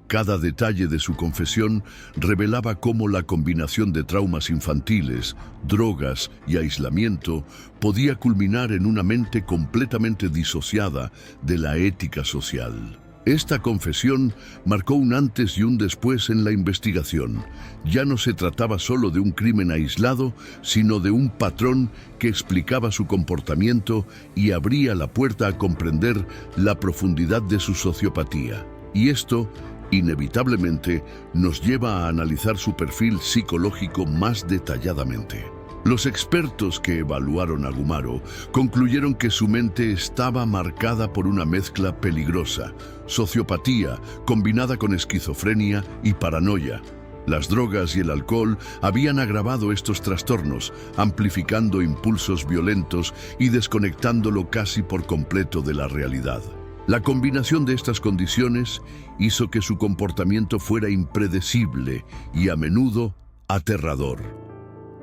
Cada detalle de su confesión revelaba cómo la combinación de traumas infantiles, drogas y aislamiento podía culminar en una mente completamente disociada de la ética social. Esta confesión marcó un antes y un después en la investigación. Ya no se trataba solo de un crimen aislado, sino de un patrón que explicaba su comportamiento y abría la puerta a comprender la profundidad de su sociopatía. Y esto, inevitablemente, nos lleva a analizar su perfil psicológico más detalladamente. Los expertos que evaluaron a Gumaro concluyeron que su mente estaba marcada por una mezcla peligrosa, sociopatía combinada con esquizofrenia y paranoia. Las drogas y el alcohol habían agravado estos trastornos, amplificando impulsos violentos y desconectándolo casi por completo de la realidad. La combinación de estas condiciones hizo que su comportamiento fuera impredecible y a menudo aterrador.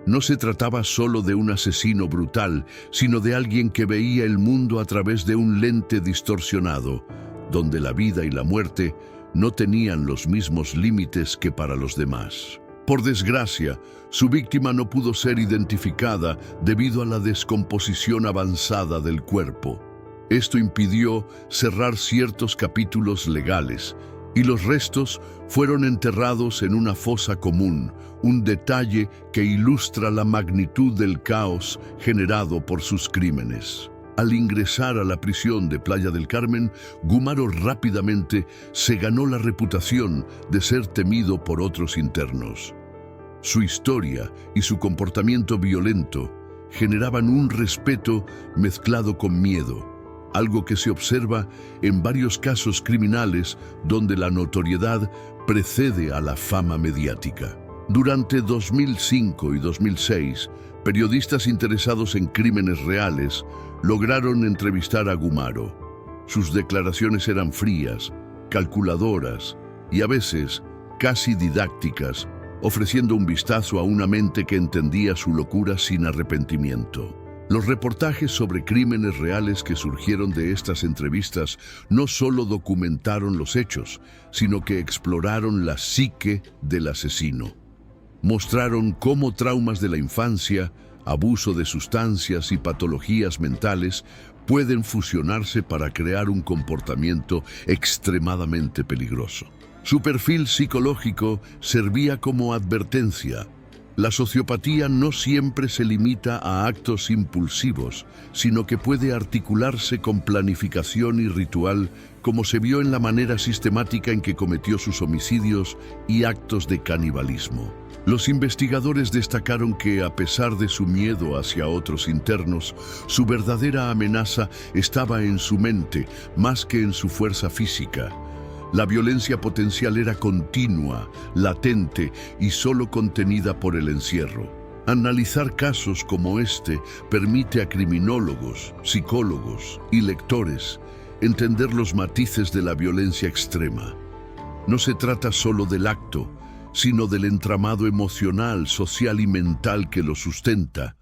No se trataba solo de un asesino brutal, sino de alguien que veía el mundo a través de un lente distorsionado, donde la vida y la muerte no tenían los mismos límites que para los demás. Por desgracia, su víctima no pudo ser identificada debido a la descomposición avanzada del cuerpo. Esto impidió cerrar ciertos capítulos legales, y los restos fueron enterrados en una fosa común, un detalle que ilustra la magnitud del caos generado por sus crímenes. Al ingresar a la prisión de Playa del Carmen, Gumaro rápidamente se ganó la reputación de ser temido por otros internos. Su historia y su comportamiento violento generaban un respeto mezclado con miedo, algo que se observa en varios casos criminales donde la notoriedad precede a la fama mediática. Durante 2005 y 2006, periodistas interesados en crímenes reales lograron entrevistar a Gumaro. Sus declaraciones eran frías, calculadoras y a veces casi didácticas, ofreciendo un vistazo a una mente que entendía su locura sin arrepentimiento. Los reportajes sobre crímenes reales que surgieron de estas entrevistas no solo documentaron los hechos, sino que exploraron la psique del asesino. Mostraron cómo traumas de la infancia, abuso de sustancias y patologías mentales pueden fusionarse para crear un comportamiento extremadamente peligroso. Su perfil psicológico servía como advertencia. La sociopatía no siempre se limita a actos impulsivos, sino que puede articularse con planificación y ritual, como se vio en la manera sistemática en que cometió sus homicidios y actos de canibalismo. Los investigadores destacaron que, a pesar de su miedo hacia otros internos, su verdadera amenaza estaba en su mente, más que en su fuerza física. La violencia potencial era continua, latente y solo contenida por el encierro. Analizar casos como este permite a criminólogos, psicólogos y lectores entender los matices de la violencia extrema. No se trata solo del acto, sino del entramado emocional, social y mental que lo sustenta,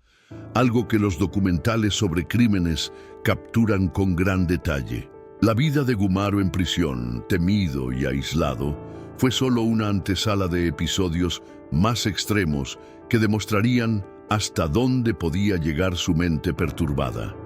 algo que los documentales sobre crímenes capturan con gran detalle. La vida de Gumaro en prisión, temido y aislado, fue solo una antesala de episodios más extremos que demostrarían hasta dónde podía llegar su mente perturbada.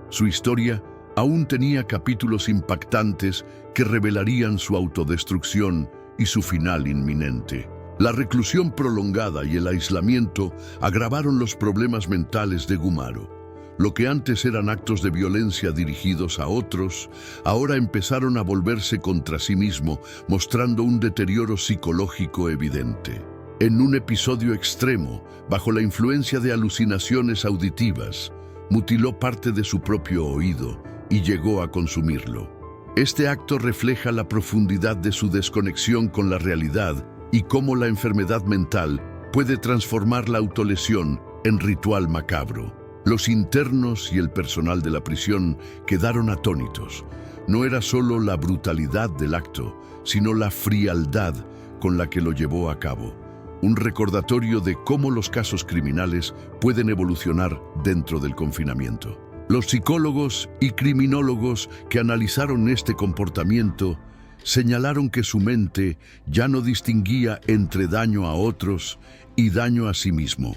Su historia aún tenía capítulos impactantes que revelarían su autodestrucción y su final inminente. La reclusión prolongada y el aislamiento agravaron los problemas mentales de Gumaro. Lo que antes eran actos de violencia dirigidos a otros, ahora empezaron a volverse contra sí mismo, mostrando un deterioro psicológico evidente. En un episodio extremo, bajo la influencia de alucinaciones auditivas, mutiló parte de su propio oído y llegó a consumirlo. Este acto refleja la profundidad de su desconexión con la realidad y cómo la enfermedad mental puede transformar la autolesión en ritual macabro. Los internos y el personal de la prisión quedaron atónitos. No era solo la brutalidad del acto, sino la frialdad con la que lo llevó a cabo. Un recordatorio de cómo los casos criminales pueden evolucionar dentro del confinamiento. Los psicólogos y criminólogos que analizaron este comportamiento señalaron que su mente ya no distinguía entre daño a otros y daño a sí mismo.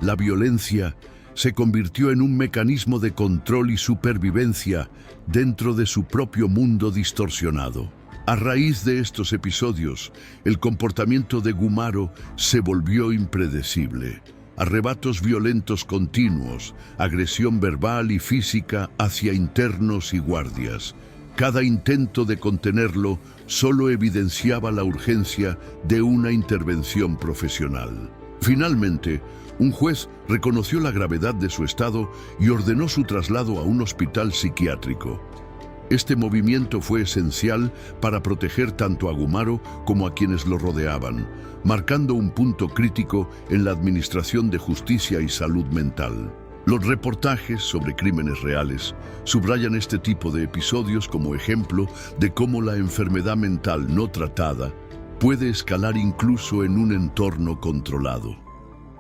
La violencia se convirtió en un mecanismo de control y supervivencia dentro de su propio mundo distorsionado. A raíz de estos episodios, el comportamiento de Gumaro se volvió impredecible. Arrebatos violentos continuos, agresión verbal y física hacia internos y guardias. Cada intento de contenerlo solo evidenciaba la urgencia de una intervención profesional. Finalmente, un juez reconoció la gravedad de su estado y ordenó su traslado a un hospital psiquiátrico. Este movimiento fue esencial para proteger tanto a Gumaro como a quienes lo rodeaban, marcando un punto crítico en la administración de justicia y salud mental. Los reportajes sobre crímenes reales subrayan este tipo de episodios como ejemplo de cómo la enfermedad mental no tratada puede escalar incluso en un entorno controlado.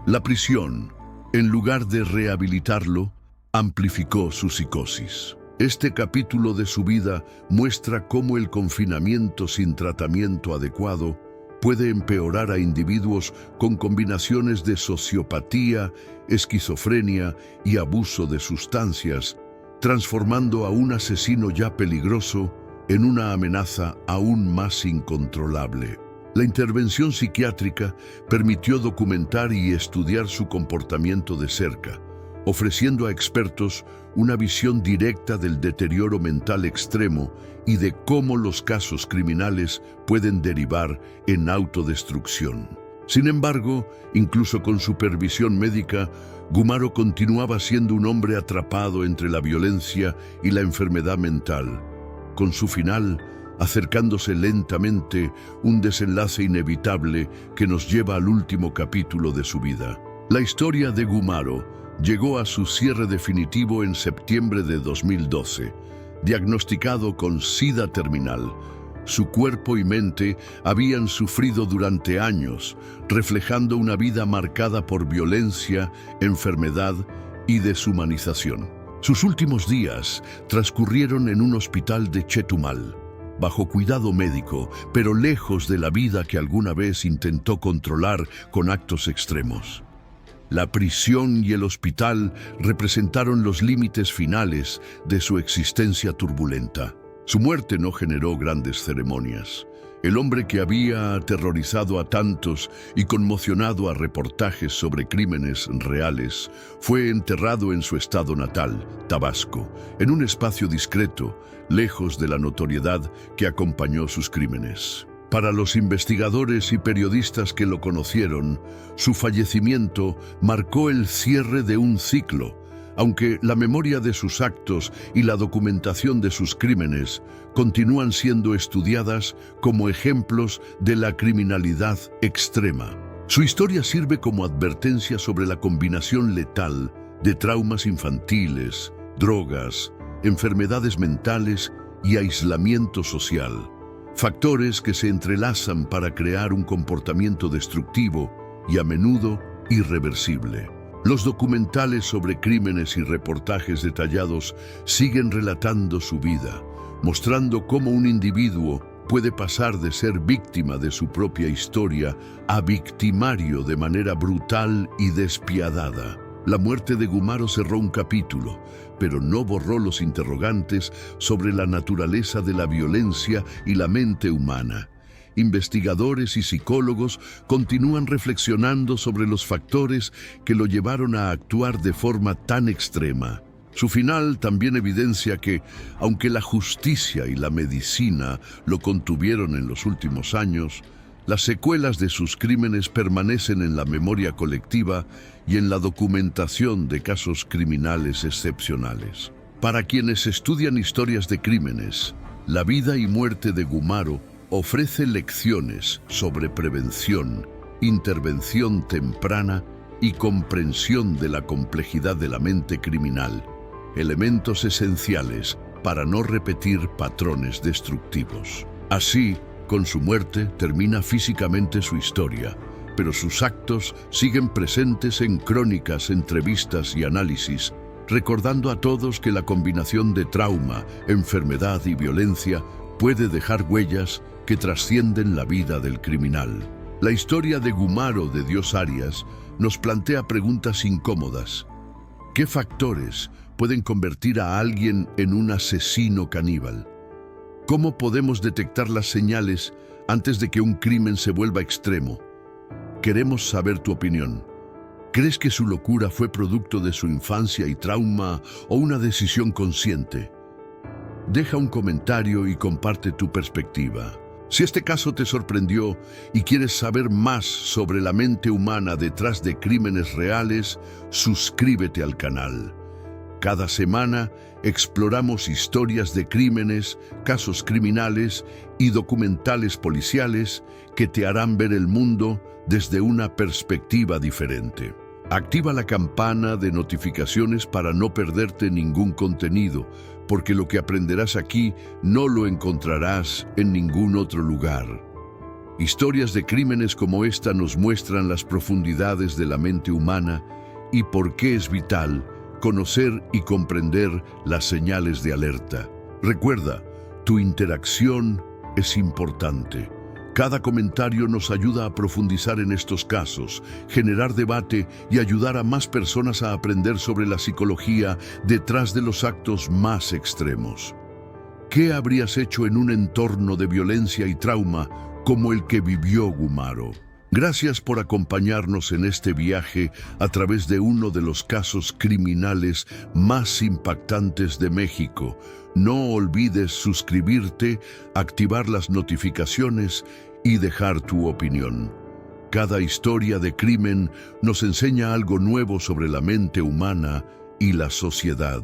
La prisión, en lugar de rehabilitarlo, amplificó su psicosis. Este capítulo de su vida muestra cómo el confinamiento sin tratamiento adecuado puede empeorar a individuos con combinaciones de sociopatía, esquizofrenia y abuso de sustancias, transformando a un asesino ya peligroso en una amenaza aún más incontrolable. La intervención psiquiátrica permitió documentar y estudiar su comportamiento de cerca, ofreciendo a expertos una visión directa del deterioro mental extremo y de cómo los casos criminales pueden derivar en autodestrucción. Sin embargo, incluso con supervisión médica, Gumaro continuaba siendo un hombre atrapado entre la violencia y la enfermedad mental. Con su final, acercándose lentamente un desenlace inevitable que nos lleva al último capítulo de su vida. La historia de Gumaro llegó a su cierre definitivo en septiembre de 2012, diagnosticado con SIDA terminal. Su cuerpo y mente habían sufrido durante años, reflejando una vida marcada por violencia, enfermedad y deshumanización. Sus últimos días transcurrieron en un hospital de Chetumal, bajo cuidado médico, pero lejos de la vida que alguna vez intentó controlar con actos extremos. La prisión y el hospital representaron los límites finales de su existencia turbulenta. Su muerte no generó grandes ceremonias. El hombre que había aterrorizado a tantos y conmocionado a reportajes sobre crímenes reales fue enterrado en su estado natal, Tabasco, en un espacio discreto, lejos de la notoriedad que acompañó sus crímenes. Para los investigadores y periodistas que lo conocieron, su fallecimiento marcó el cierre de un ciclo, aunque la memoria de sus actos y la documentación de sus crímenes continúan siendo estudiadas como ejemplos de la criminalidad extrema. Su historia sirve como advertencia sobre la combinación letal de traumas infantiles, drogas, enfermedades mentales y aislamiento social, factores que se entrelazan para crear un comportamiento destructivo y a menudo irreversible. Los documentales sobre crímenes y reportajes detallados siguen relatando su vida, mostrando cómo un individuo puede pasar de ser víctima de su propia historia a victimario de manera brutal y despiadada. La muerte de Gumaro cerró un capítulo, pero no borró los interrogantes sobre la naturaleza de la violencia y la mente humana. Investigadores y psicólogos continúan reflexionando sobre los factores que lo llevaron a actuar de forma tan extrema. Su final también evidencia que, aunque la justicia y la medicina lo contuvieron en los últimos años, las secuelas de sus crímenes permanecen en la memoria colectiva y en la documentación de casos criminales excepcionales. Para quienes estudian historias de crímenes, la vida y muerte de Gumaro ofrece lecciones sobre prevención, intervención temprana y comprensión de la complejidad de la mente criminal, elementos esenciales para no repetir patrones destructivos. Así, con su muerte termina físicamente su historia, pero sus actos siguen presentes en crónicas, entrevistas y análisis, recordando a todos que la combinación de trauma, enfermedad y violencia puede dejar huellas que trascienden la vida del criminal. La historia de Gumaro de Dios Arias nos plantea preguntas incómodas. ¿Qué factores pueden convertir a alguien en un asesino caníbal? ¿Cómo podemos detectar las señales antes de que un crimen se vuelva extremo? Queremos saber tu opinión. ¿Crees que su locura fue producto de su infancia y trauma o una decisión consciente? Deja un comentario y comparte tu perspectiva. Si este caso te sorprendió y quieres saber más sobre la mente humana detrás de crímenes reales, suscríbete al canal. Cada semana exploramos historias de crímenes, casos criminales y documentales policiales que te harán ver el mundo desde una perspectiva diferente. Activa la campana de notificaciones para no perderte ningún contenido, porque lo que aprenderás aquí no lo encontrarás en ningún otro lugar. Historias de crímenes como esta nos muestran las profundidades de la mente humana y por qué es vital conocer y comprender las señales de alerta. Recuerda, tu interacción es importante. Cada comentario nos ayuda a profundizar en estos casos, generar debate y ayudar a más personas a aprender sobre la psicología detrás de los actos más extremos. ¿Qué habrías hecho en un entorno de violencia y trauma como el que vivió Gumaro? Gracias por acompañarnos en este viaje a través de uno de los casos criminales más impactantes de México. No olvides suscribirte, activar las notificaciones y dejar tu opinión. Cada historia de crimen nos enseña algo nuevo sobre la mente humana y la sociedad.